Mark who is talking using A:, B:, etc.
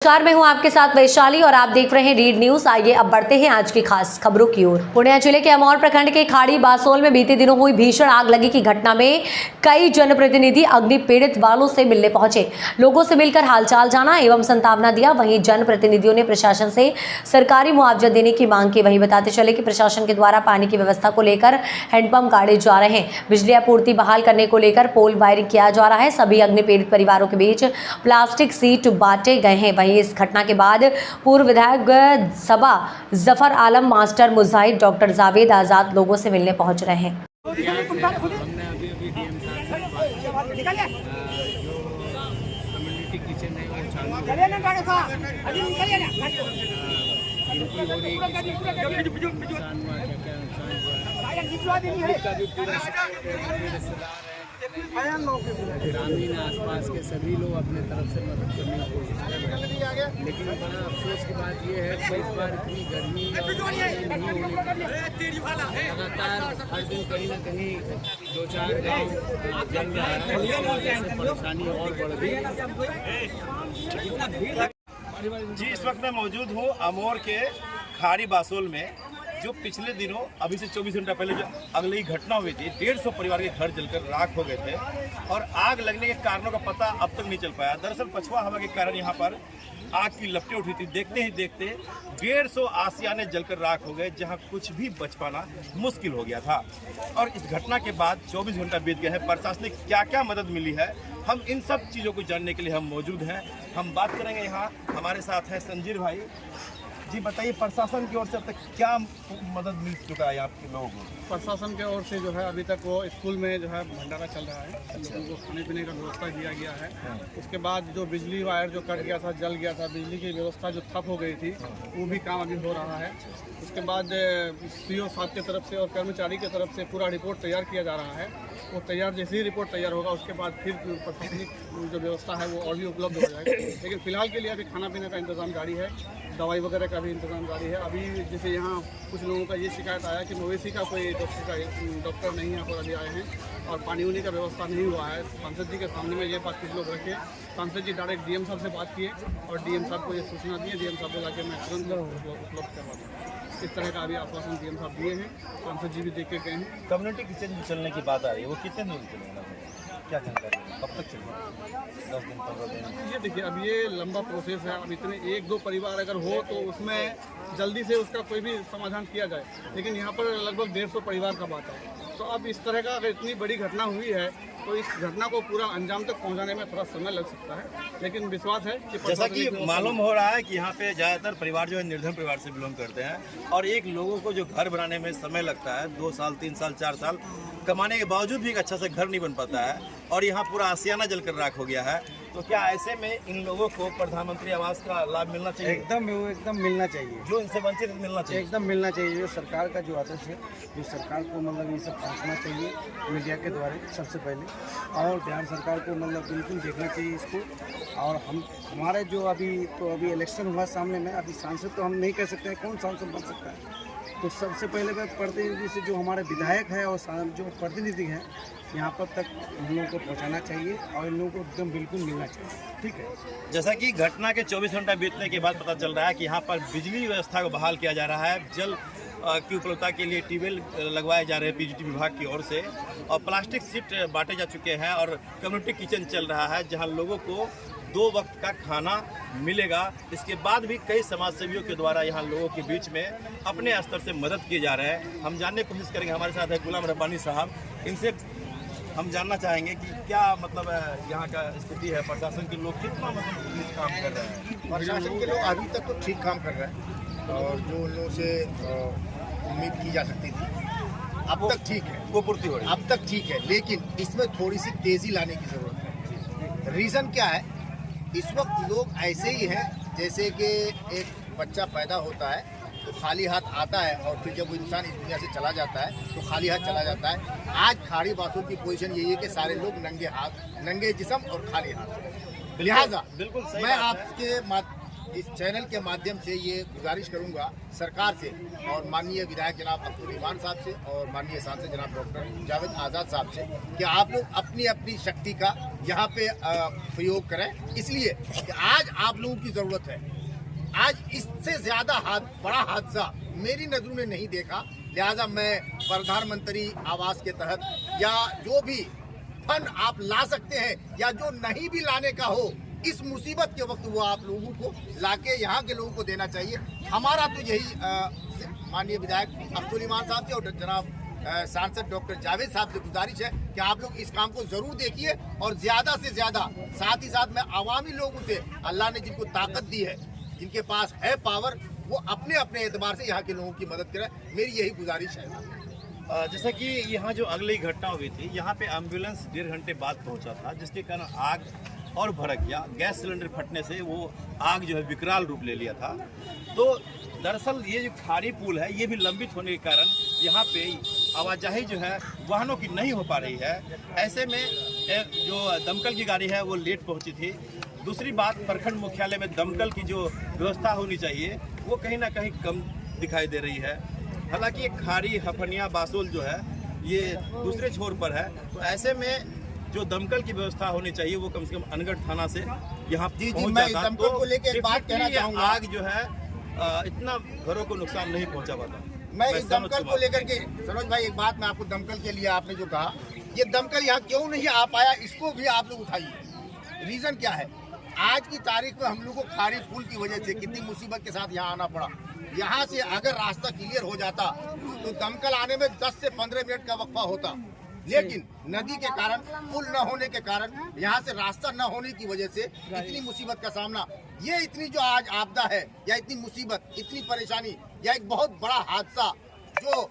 A: नमस्कार, मैं हूं आपके साथ वैशाली और आप देख रहे हैं रीड न्यूज। आइए अब बढ़ते हैं आज की खास खबरों की ओर। पूर्णिया जिले के अमौर प्रखंड के खाड़ी बासोल में बीते दिनों हुई भीषण आग लगी की घटना में कई जनप्रतिनिधि अग्नि पीड़ित वालों से मिलने पहुंचे, लोगों से मिलकर हालचाल जाना एवं संतावना दिया। वहीं जनप्रतिनिधियों ने प्रशासन से सरकारी मुआवजा देने की मांग की। वहीं बताते चले कि प्रशासन के द्वारा पानी की व्यवस्था को लेकर हैंडपंप गाड़े जा रहे हैं, बिजली आपूर्ति बहाल करने को लेकर पोल वायरिंग किया जा रहा है। सभी अग्नि पीड़ित परिवारों के बीच प्लास्टिक सीट बांटे गए हैं। वहीं इस घटना के बाद पूर्व विधायक सभा जफर आलम, मास्टर मुजाहिद, डॉक्टर जावेद आजाद लोगों से मिलने पहुंच रहे हैं।
B: हमने अभी डीएम साहब से बात की, जो कम्युनिटी किचन है वो चालू है, गिनती हो रही है कि नुकसान हुआ, क्या नुकसान हुआ है। का भी पूरा रिश्तेदार है, ग्रामीण आसपास के सभी लोग अपने तरफ से मदद करने की कोशिश कर रहे हैं। लेकिन बड़ा अफसोस की बात यह है कि इस बार इतनी गर्मी नहीं होने की, लगातार हर दिन कहीं ना कहीं 2-4 गाँव जल रहा है, इसकी वजह से परेशानी और बढ़ गई।
C: जी, इस वक्त मैं मौजूद हूँ अमौर के खाड़ी बासोल में, जो पिछले दिनों अभी से 24 घंटा पहले जो अगली घटना हुई थी, 150 परिवार के घर जलकर राख हो गए थे और आग लगने के कारणों का पता अब तक नहीं चल पाया। दरअसल पछुआ हवा के कारण यहाँ पर आग की लपटें उठी थी। देखते ही देखते 150 आशियाने जलकर राख हो गए, जहाँ कुछ भी बच पाना मुश्किल हो गया था। और इस घटना के बाद 24 घंटा बीत गए हैं। प्रशासनिक क्या क्या मदद मिली है, हम इन सब चीज़ों को जानने के लिए हम मौजूद हैं। हम बात करेंगे, यहाँ हमारे साथ है संजीर भाई। जी बताइए, प्रशासन की ओर से अब तक क्या मदद मिल चुका है आपके लोगों को?
D: प्रशासन की ओर से जो है अभी तक वो स्कूल में जो है भंडारा चल रहा है, लोगों को खाने पीने का व्यवस्था किया गया है। उसके बाद जो बिजली वायर जो कट गया था, जल गया था, बिजली की व्यवस्था जो ठप हो गई थी, वो भी काम अभी हो रहा है। उसके बाद CO साहब की तरफ से और कर्मचारी की तरफ से पूरा रिपोर्ट तैयार किया जा रहा है। वो तैयार जैसे ही रिपोर्ट तैयार होगा उसके बाद फिर प्रशासनिक जो व्यवस्था है वो और भी उपलब्ध हो जाएगी। लेकिन फिलहाल के लिए अभी खाना पीने का इंतजाम जारी है, दवाई वगैरह का भी इंतजाम जारी है। अभी जैसे यहाँ कुछ लोगों का ये शिकायत आया कि मवेशी का कोई डॉक्टर नहीं यहाँ पर अभी आए हैं और पानी उनी का व्यवस्था नहीं हुआ है। सांसद जी के सामने में ये बात कुछ लोग रखे, सांसद जी डायरेक्ट DM साहब से बात किए और DM साहब को ये सूचना दिए। DM साहब बोला कि मैं तुरंत उपलब्ध करवा दूँ। इस तरह का अभी आश्वासन DM साहब दिए हैं, सांसद जी भी देख के गए हैं।
C: कम्युनिटी किचन चलने की बात आ रही है, वो कितने दिन चलेगा, क्या जानकारी है, कब तक चलेगा? 10 दिन 15 दिन?
D: ये देखिए, अब ये लंबा प्रोसेस है। अब इतने 1-2 परिवार अगर हो तो उसमें जल्दी से उसका कोई भी समाधान किया जाए, लेकिन यहाँ पर लगभग 150 परिवार का बात है। तो अब इस तरह का अगर इतनी बड़ी घटना हुई है तो इस घटना को पूरा अंजाम तक पहुंचाने में थोड़ा समय लग सकता है, लेकिन विश्वास है कि
C: जैसा कि मालूम हो रहा है कि यहाँ पे ज़्यादातर परिवार जो है निर्धन परिवार से बिलोंग करते हैं और एक लोगों को जो घर बनाने में समय लगता है 2 साल 3 साल 4 साल कमाने के बावजूद भी एक अच्छा सा घर नहीं बन पाता है और यहाँ पूरा आशियाना जलकर राख हो गया है। तो क्या ऐसे में इन लोगों को प्रधानमंत्री आवास का लाभ मिलना चाहिए?
E: एकदम मिलना चाहिए,
C: जो इनसे वंचित मिलना चाहिए,
E: एकदम मिलना चाहिए। जो सरकार का जो आदेश है, जो सरकार को मतलब ये सब पहुँचना चाहिए मीडिया के द्वारा सबसे पहले, और बिहार सरकार को मतलब बिल्कुल देखना चाहिए इसको। और हमारे जो अभी इलेक्शन हुआ सामने में, अभी सांसद तो हम नहीं कह सकते हैं कौन सांसद बन सकता है, तो सबसे पहले मैं प्रतिनिधि से जो हमारे विधायक है और जो प्रतिनिधि हैं यहाँ पर तक हम लोगों को पहुँचाना चाहिए और इन लोगों को एकदम बिल्कुल मिलना चाहिए। ठीक है।
C: जैसा कि घटना के 24 घंटा बीतने के बाद पता चल रहा है कि यहाँ पर बिजली व्यवस्था को बहाल किया जा रहा है, जल की उपलब्धता के लिए ट्यूबवेल लगवाए जा रहे हैं PGT विभाग की ओर से, और प्लास्टिक सीट बांटे जा चुके हैं और कम्युनिटी किचन चल रहा है जहाँ लोगों को 2 वक्त का खाना मिलेगा। इसके बाद भी कई समाजसेवियों के द्वारा यहाँ लोगों के बीच में अपने स्तर से मदद किए जा रहे हैं। हम जानने की कोशिश करेंगे, हमारे साथ है गुलाम रब्बानी साहब, इनसे हम जानना चाहेंगे कि क्या मतलब यहाँ का स्थिति है, प्रशासन के लोग कितना मतलब काम कर रहे हैं?
F: प्रशासन के लोग अभी तक तो ठीक काम कर रहे हैं और जो उन लोगों से उम्मीद की जा सकती थी अब तक ठीक है,
C: वो पूर्ति हो रही है,
F: अब तक ठीक है। लेकिन इसमें थोड़ी सी तेज़ी लाने की ज़रूरत है। रीज़न क्या है, इस वक्त लोग ऐसे ही हैं जैसे कि एक बच्चा पैदा होता है तो खाली हाथ आता है और फिर जब वो इंसान इस दुनिया से चला जाता है तो खाली हाथ चला जाता है। आज खाड़ी बासोल की पोजीशन यही है कि सारे लोग नंगे हाथ, नंगे जिस्म और खाली हाथ। लिहाजा
C: बिल्कुल सही
F: मैं
C: बात है।
F: आपके इस चैनल के माध्यम से ये गुजारिश करूंगा सरकार से और माननीय विधायक जनाब अब्दुल ईमान साहब से और माननीय सांसद जनाब डॉक्टर जावेद आज़ाद साहब से कि आप लोग अपनी अपनी शक्ति का यहाँ पे प्रयोग करें, इसलिए कि आज आप लोगों की ज़रूरत है। आज इससे ज़्यादा बड़ा हादसा मेरी नज़रों ने नहीं देखा, लिहाजा मैं प्रधानमंत्री आवास के तहत या जो भी फंड आप ला सकते हैं या जो नहीं भी लाने का हो, इस मुसीबत के वक्त वो आप लोगों को लाके यहाँ के लोगों को देना चाहिए। हमारा तो यही माननीय विधायक अब्दुल ईमान साहब से और जनाब सांसद डॉक्टर जावेद साहब से गुजारिश है कि आप लोग इस काम को जरूर देखिए और ज़्यादा से ज़्यादा, साथ ही साथ मैं अवामी लोगों से, अल्लाह ने जिनको ताकत दी है, जिनके पास है पावर, वो अपने अपने एतबार से यहाँ के लोगों की मदद करें, मेरी यही गुजारिश है।
C: जैसा कि यहाँ जो अगली घटना हुई थी, यहाँ पे एम्बुलेंस 1.5 घंटे बाद पहुँचा था, जिसके कारण आग और भड़क गया। गैस सिलेंडर फटने से वो आग जो है विकराल रूप ले लिया था। तो दरअसल ये जो खाड़ी पुल है, ये भी लंबित होने के कारण यहाँ पे आवाजाही जो है वाहनों की नहीं हो पा रही है। ऐसे में जो दमकल की गाड़ी है वो लेट पहुँची थी। दूसरी बात, प्रखंड मुख्यालय में दमकल की जो व्यवस्था होनी चाहिए वो कहीं ना कहीं कम दिखाई दे रही है। हालांकि ये खाड़ी हफनिया बासोल जो है ये दूसरे छोर पर है, तो ऐसे में जो दमकल की व्यवस्था होनी चाहिए वो कम से कम अनगढ़ थाना से यहाँ पहुँच
F: मैं
C: जाता,
F: दमकल को लेकर एक बात कहना चाहूँगा।
C: आग जो है इतना घरों को नुकसान नहीं पहुँचा पाता।
F: मैं इस दमकल को लेकर के, सरोज भाई एक बात मैं आपको दमकल के लिए आपने जो कहा, ये दमकल यहाँ क्यों नहीं आ पाया, इसको भी आप लोग उठाइए। रीज़न क्या है? आज की तारीख में हम लोग को खाड़ी पुल की वजह से कितनी मुसीबत के साथ यहाँ आना पड़ा। यहाँ से अगर रास्ता क्लियर हो जाता तो दमकल आने में 10 से 15 मिनट का वक्फा होता, लेकिन नदी के कारण, पुल न होने के कारण, यहाँ से रास्ता न होने की वजह से इतनी मुसीबत का सामना, ये इतनी जो आज आपदा है या इतनी मुसीबत, इतनी परेशानी या एक बहुत बड़ा हादसा जो